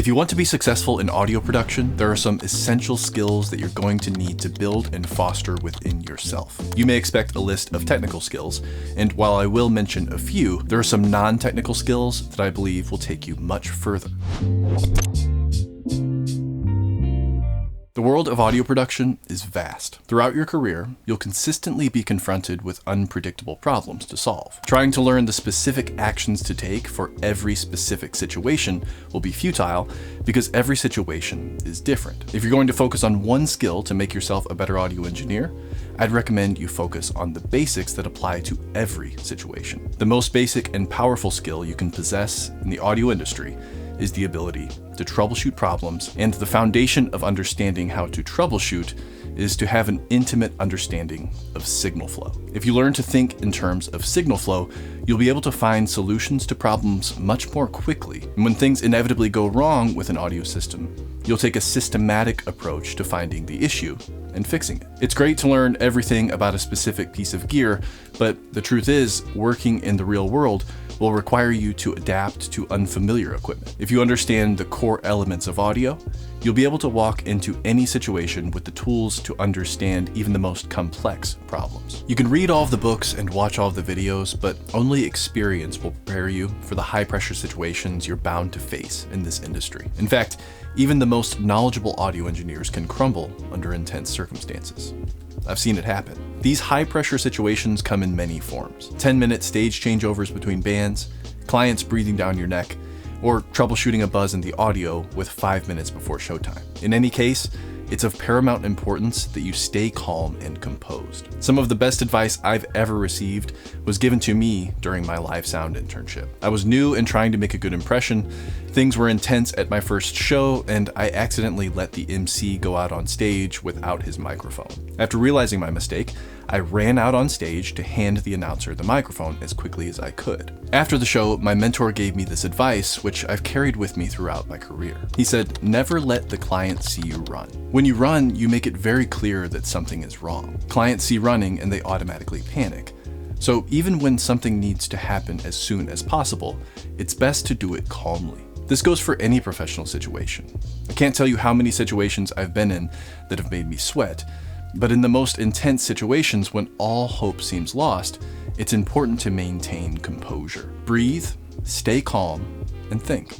If you want to be successful in audio production, there are some essential skills that you're going to need to build and foster within yourself. You may expect a list of technical skills, and while I will mention a few, there are some non-technical skills that I believe will take you much further. The world of audio production is vast. Throughout your career, you'll consistently be confronted with unpredictable problems to solve. Trying to learn the specific actions to take for every specific situation will be futile because every situation is different. If you're going to focus on one skill to make yourself a better audio engineer, I'd recommend you focus on the basics that apply to every situation. The most basic and powerful skill you can possess in the audio industry is the ability to troubleshoot problems, and the foundation of understanding how to troubleshoot is to have an intimate understanding of signal flow. If you learn to think in terms of signal flow, you'll be able to find solutions to problems much more quickly. And when things inevitably go wrong with an audio system, you'll take a systematic approach to finding the issue and fixing it. It's great to learn everything about a specific piece of gear, but the truth is, working in the real world will require you to adapt to unfamiliar equipment. If you understand the core elements of audio, you'll be able to walk into any situation with the tools to understand even the most complex problems. You can read all of the books and watch all of the videos, but only experience will prepare you for the high-pressure situations you're bound to face in this industry. In fact, even the most knowledgeable audio engineers can crumble under intense circumstances. I've seen it happen. These high-pressure situations come in many forms. 10-minute stage changeovers between bands, clients breathing down your neck, or troubleshooting a buzz in the audio with 5 minutes before showtime. In any case, it's of paramount importance that you stay calm and composed. Some of the best advice I've ever received was given to me during my live sound internship. I was new and trying to make a good impression. Things were intense at my first show, and I accidentally let the MC go out on stage without his microphone. After realizing my mistake, I ran out on stage to hand the announcer the microphone as quickly as I could. After the show, my mentor gave me this advice, which I've carried with me throughout my career. He said, never let the client see you run. When you run, you make it very clear that something is wrong. Clients see running and they automatically panic. So even when something needs to happen as soon as possible, it's best to do it calmly. This goes for any professional situation. I can't tell you how many situations I've been in that have made me sweat, but in the most intense situations when all hope seems lost, it's important to maintain composure. Breathe, stay calm, and think.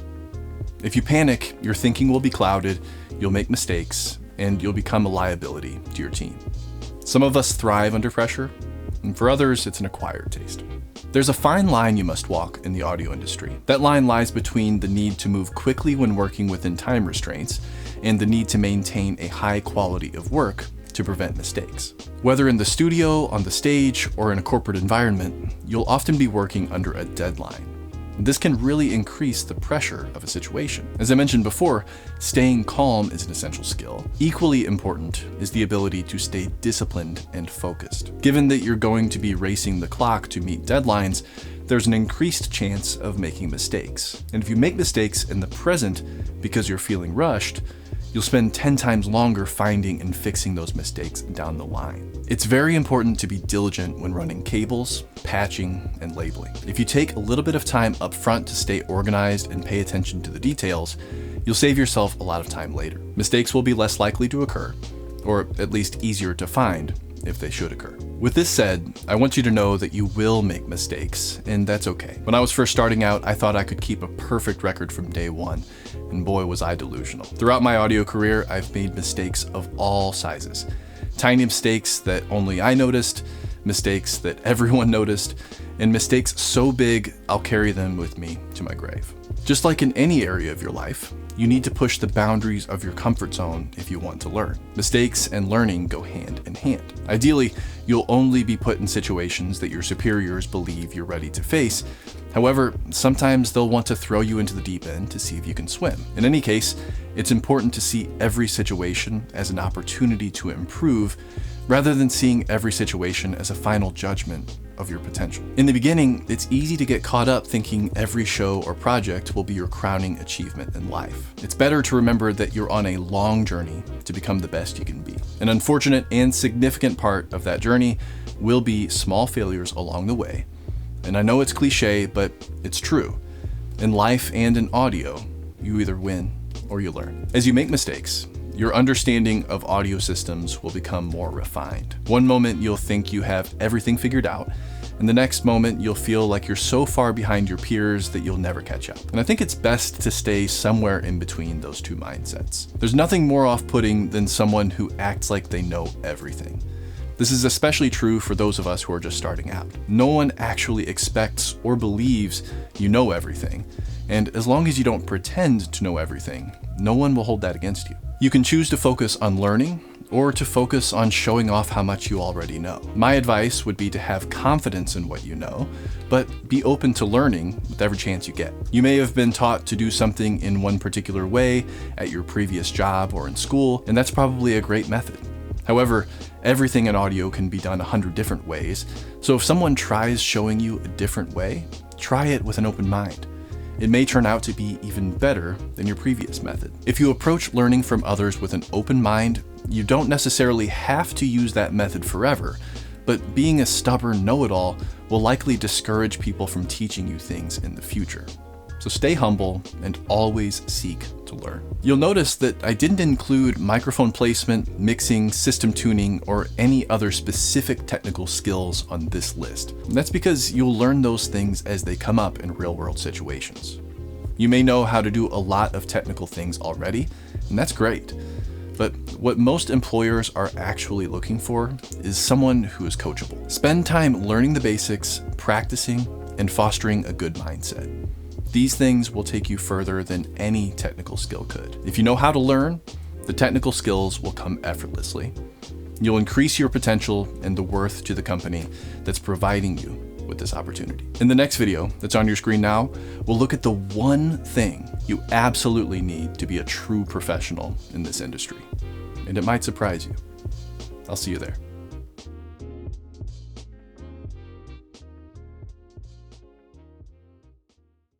If you panic, your thinking will be clouded, you'll make mistakes, and you'll become a liability to your team. Some of us thrive under pressure, and for others, it's an acquired taste. There's a fine line you must walk in the audio industry. That line lies between the need to move quickly when working within time restraints and the need to maintain a high quality of work to prevent mistakes. Whether in the studio, on the stage, or in a corporate environment, you'll often be working under a deadline. This can really increase the pressure of a situation. As I mentioned before, staying calm is an essential skill. Equally important is the ability to stay disciplined and focused. Given that you're going to be racing the clock to meet deadlines, there's an increased chance of making mistakes. And if you make mistakes in the present because you're feeling rushed, you'll spend 10 times longer finding and fixing those mistakes down the line. It's very important to be diligent when running cables, patching, and labeling. If you take a little bit of time up front to stay organized and pay attention to the details, you'll save yourself a lot of time later. Mistakes will be less likely to occur, or at least easier to find if they should occur. With this said, I want you to know that you will make mistakes, and that's okay. When I was first starting out, I thought I could keep a perfect record from day one, and boy was I delusional. Throughout my audio career, I've made mistakes of all sizes. Tiny mistakes that only I noticed, mistakes that everyone noticed, and mistakes so big I'll carry them with me to my grave. Just like in any area of your life, you need to push the boundaries of your comfort zone if you want to learn. Mistakes and learning go hand in hand. Ideally, you'll only be put in situations that your superiors believe you're ready to face. However, sometimes they'll want to throw you into the deep end to see if you can swim. In any case, it's important to see every situation as an opportunity to improve, rather than seeing every situation as a final judgment of your potential. In the beginning, it's easy to get caught up thinking every show or project will be your crowning achievement in life. It's better to remember that you're on a long journey to become the best you can be. An unfortunate and significant part of that journey will be small failures along the way. And I know it's cliche, but it's true. In life and in audio, you either win or you learn. As you make mistakes, your understanding of audio systems will become more refined. One moment you'll think you have everything figured out, and the next moment you'll feel like you're so far behind your peers that you'll never catch up. And I think it's best to stay somewhere in between those two mindsets. There's nothing more off-putting than someone who acts like they know everything. This is especially true for those of us who are just starting out. No one actually expects or believes you know everything, and as long as you don't pretend to know everything, no one will hold that against you. You can choose to focus on learning or to focus on showing off how much you already know. My advice would be to have confidence in what you know, but be open to learning with every chance you get. You may have been taught to do something in one particular way at your previous job or in school, and that's probably a great method. However, everything in audio can be done 100 different ways, so if someone tries showing you a different way, try it with an open mind. It may turn out to be even better than your previous method. If you approach learning from others with an open mind, you don't necessarily have to use that method forever, but being a stubborn know-it-all will likely discourage people from teaching you things in the future. So stay humble and always seek to learn. You'll notice that I didn't include microphone placement, mixing, system tuning, or any other specific technical skills on this list. And that's because you'll learn those things as they come up in real-world situations. You may know how to do a lot of technical things already, and that's great. But what most employers are actually looking for is someone who is coachable. Spend time learning the basics, practicing, and fostering a good mindset. These things will take you further than any technical skill could. If you know how to learn, the technical skills will come effortlessly. You'll increase your potential and the worth to the company that's providing you with this opportunity. In the next video that's on your screen now, we'll look at the one thing you absolutely need to be a true professional in this industry. And it might surprise you. I'll see you there.